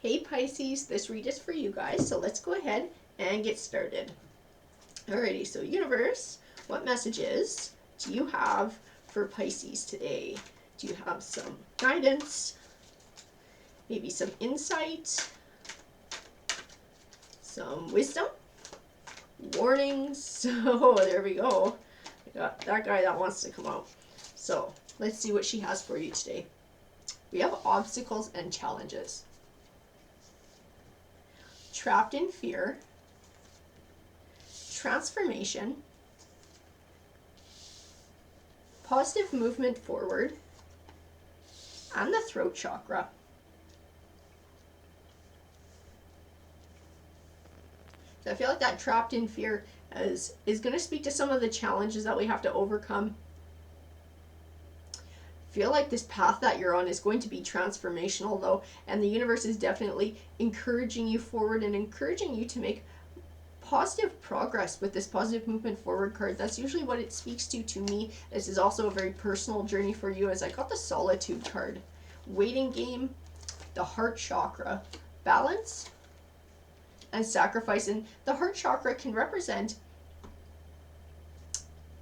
Hey Pisces, this read is for you guys, so let's go ahead and get started. Alrighty, so universe, what messages do you have for Pisces today? Do you have some guidance? Maybe some insight? Some wisdom? Warnings? So there we go. I got that guy that wants to come out. So let's see what she has for you today. We have obstacles and challenges. Trapped in fear, transformation, positive movement forward, and the throat chakra. So I feel like that trapped in fear is going to speak to some of the challenges that we have to overcome. Feel like this path that you're on is going to be transformational though, and the universe is definitely encouraging you forward and encouraging you to make positive progress with this positive movement forward card. That's usually what it speaks to me. This is also a very personal journey for you, as I got the solitude card. Waiting game, the heart chakra, balance, and sacrifice. And the heart chakra can represent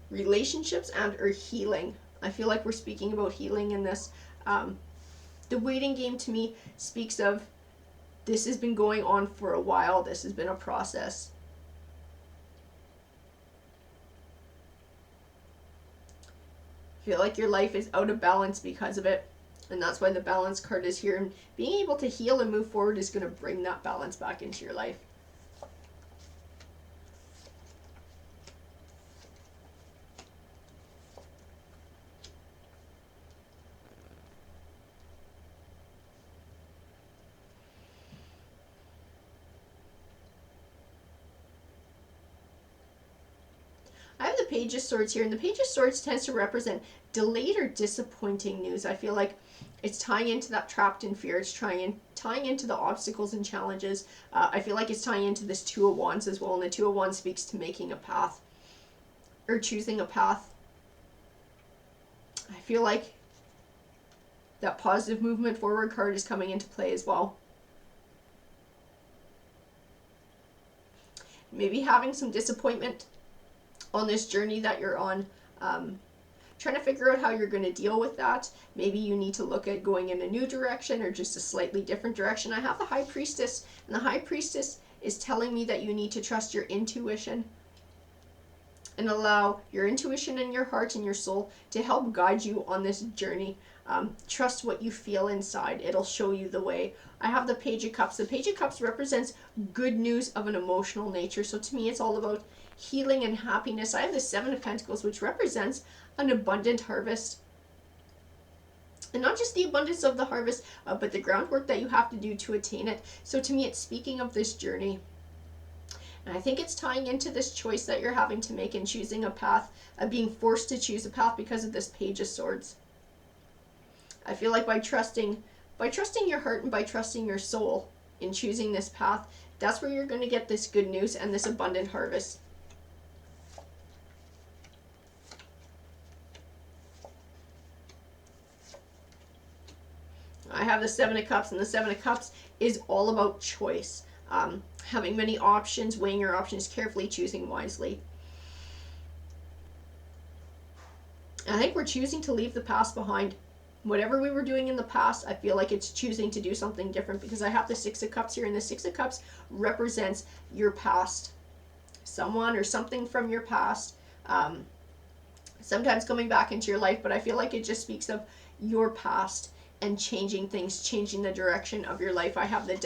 relationships and or healing. I feel like we're speaking about healing in this. The waiting game to me speaks of this has been going on for a while. This has been a process. I feel like your life is out of balance because of it. And that's why the balance card is here. And being able to heal and move forward is going to bring that balance back into your life. I have the Page of Swords here, and the Page of Swords tends to represent delayed or disappointing news. I feel like it's tying into that trapped in fear. It's tying into the obstacles and challenges. I feel like it's tying into this Two of Wands as well, and the Two of Wands speaks to making a path or choosing a path. I feel like that positive movement forward card is coming into play as well. Maybe having some disappointment on this journey that you're on, trying to figure out how you're going to deal with that. Maybe you need to look at going in a new direction or just a slightly different direction. I have the High Priestess, and the High Priestess is telling me that you need to trust your intuition and allow your intuition and your heart and your soul to help guide you on this journey. Trust what you feel inside. It'll show you the way. I have the Page of Cups. The Page of Cups represents good news of an emotional nature. So to me, it's all about healing and happiness. I have the Seven of Pentacles, which represents an abundant harvest. And not just the abundance of the harvest, but the groundwork that you have to do to attain it. So to me, it's speaking of this journey. And I think it's tying into this choice that you're having to make in choosing a path, being forced to choose a path because of this Page of Swords. I feel like by trusting your heart and by trusting your soul in choosing this path, that's where you're going to get this good news and this abundant harvest. I have the Seven of Cups, and the Seven of Cups is all about choice. Having many options, weighing your options carefully, choosing wisely. I think we're choosing to leave the past behind. Whatever we were doing in the past, I feel like it's choosing to do something different, because I have the Six of Cups here, and the Six of Cups represents your past. Someone or something from your past, sometimes coming back into your life, but I feel like it just speaks of your past and changing things, changing the direction of your life. I have the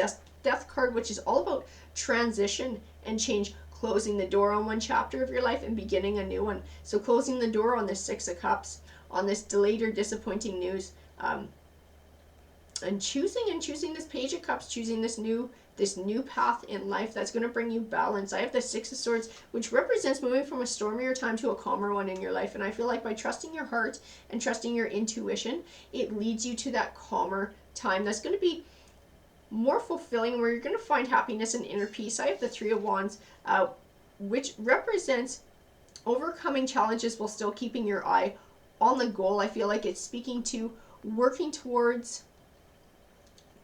Death card, which is all about transition and change, closing the door on one chapter of your life and beginning a new one. So closing the door on this Six of Cups, on this delayed or disappointing news, and choosing this Page of Cups, choosing this new path in life that's going to bring you balance. I have the Six of Swords, which represents moving from a stormier time to a calmer one in your life. And I feel like by trusting your heart and trusting your intuition, it leads you to that calmer time that's going to be more fulfilling, where you're going to find happiness and inner peace. I have the Three of Wands, which represents overcoming challenges while still keeping your eye on the goal. I feel like it's speaking to working towards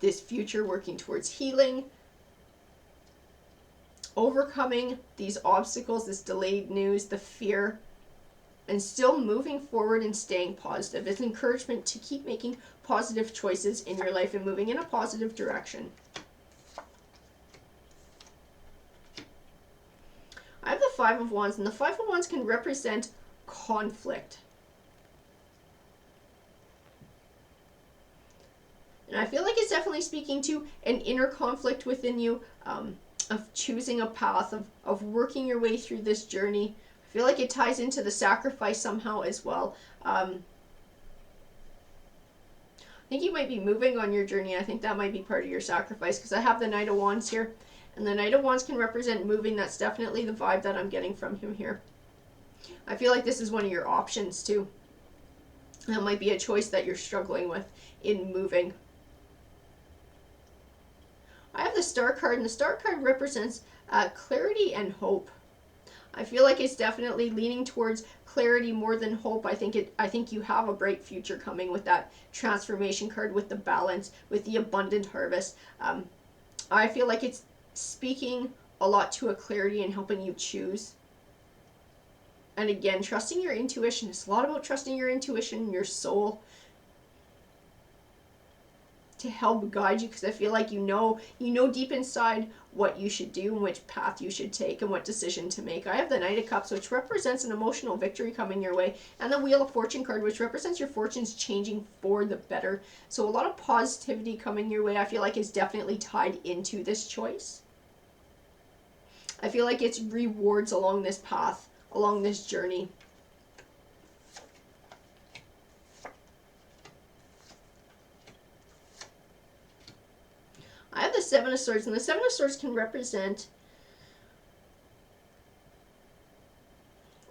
this future, working towards healing, overcoming these obstacles, this delayed news, the fear, and still moving forward and staying positive. It's encouragement to keep making positive choices in your life and moving in a positive direction. I have the Five of Wands, and the Five of Wands can represent conflict. And I feel like it's definitely speaking to an inner conflict within you, of choosing a path, of working your way through this journey. I feel like it ties into the sacrifice somehow as well. I think you might be moving on your journey. I think that might be part of your sacrifice, because I have the Knight of Wands here. And the Knight of Wands can represent moving. That's definitely the vibe that I'm getting from him here. I feel like this is one of your options too. That might be a choice that you're struggling with in moving. I have the Star card, and the Star card represents clarity and hope. I feel like it's definitely leaning towards clarity more than hope. I think you have a bright future coming with that transformation card, with the balance, with the abundant harvest. I feel like it's speaking a lot to a clarity and helping you choose. And again, trusting your intuition. It's a lot about trusting your intuition, your soul, to help guide you, because I feel like you know deep inside what you should do and which path you should take and what decision to make. I have the Knight of Cups, which represents an emotional victory coming your way, and the Wheel of Fortune card, which represents your fortunes changing for the better. So a lot of positivity coming your way, I feel like, is definitely tied into this choice. I feel like it's rewards along this path, along this journey. I have the Seven of Swords, and the Seven of Swords can represent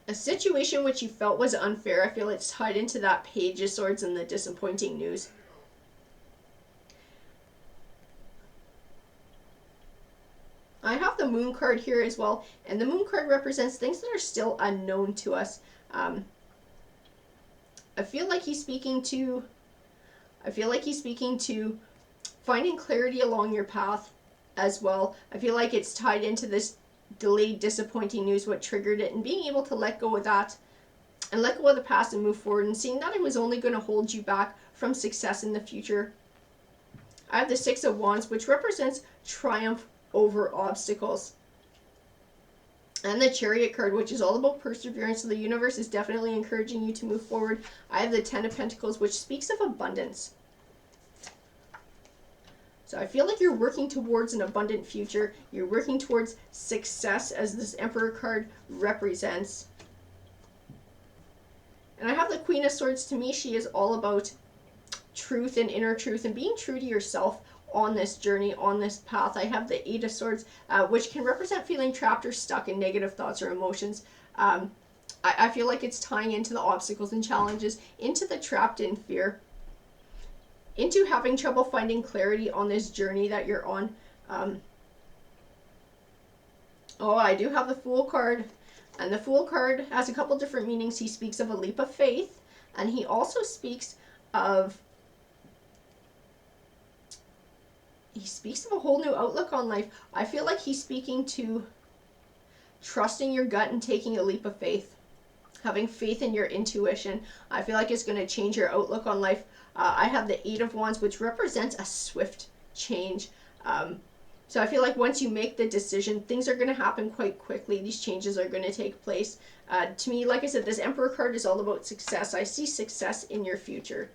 a situation which you felt was unfair. I feel it's tied into that Page of Swords and the disappointing news. I have the Moon card here as well, and the Moon card represents things that are still unknown to us. I feel like he's speaking to finding clarity along your path as well. I feel like it's tied into this delayed, disappointing news, what triggered it, and being able to let go of that and let go of the past and move forward, and seeing that it was only going to hold you back from success in the future. I have the Six of Wands, which represents triumph over obstacles. And the Chariot card, which is all about perseverance. So the universe is definitely encouraging you to move forward. I have the Ten of Pentacles, which speaks of abundance. So I feel like you're working towards an abundant future. You're working towards success, as this Emperor card represents. And I have the Queen of Swords. To me, she is all about truth and inner truth and being true to yourself on this journey, on this path. I have the Eight of Swords, which can represent feeling trapped or stuck in negative thoughts or emotions. I feel like it's tying into the obstacles and challenges, into the trapped in fear, into having trouble finding clarity on this journey that you're on. I do have the Fool card, and the Fool card has a couple different meanings. He speaks of a leap of faith, and he also speaks of a whole new outlook on life. I feel like he's speaking to trusting your gut and taking a leap of faith, having faith in your intuition. I feel like it's going to change your outlook on life. I have the Eight of Wands, which represents a swift change. So I feel like once you make the decision, things are going to happen quite quickly. These changes are going to take place. To me, like I said, this Emperor card is all about success. I see success in your future.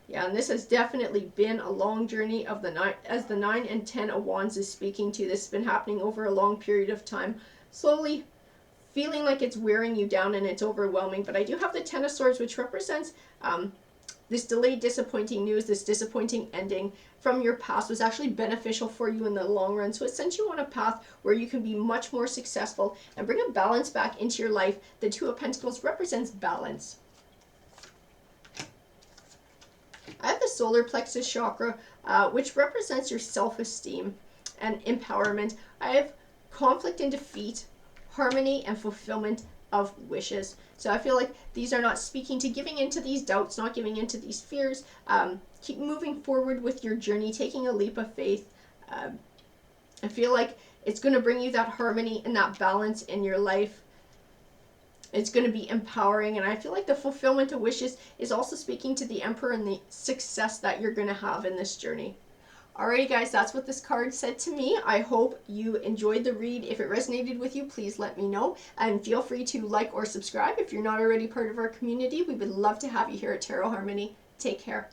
Yeah, and this has definitely been a long journey of the nine, as the 9 and 10 of Wands is speaking to. This has been happening over a long period of time, slowly feeling like it's wearing you down and it's overwhelming. But I do have the Ten of Swords, which represents this delayed, disappointing news, this disappointing ending from your past was actually beneficial for you in the long run. So it sent you on a path where you can be much more successful and bring a balance back into your life. The Two of Pentacles represents balance. I have the solar plexus chakra, which represents your self-esteem and empowerment. I have conflict and defeat, harmony and fulfillment, of wishes. So I feel like these are not speaking to giving into these doubts, not giving into these fears. Keep moving forward with your journey, taking a leap of faith. I feel like it's going to bring you that harmony and that balance in your life. It's going to be empowering, and I feel like the fulfillment of wishes is also speaking to the Emperor and the success that you're going to have in this journey. Alrighty guys, that's what this card said to me. I hope you enjoyed the read. If it resonated with you, please let me know. And feel free to like or subscribe if you're not already part of our community. We would love to have you here at Tarot Harmony. Take care.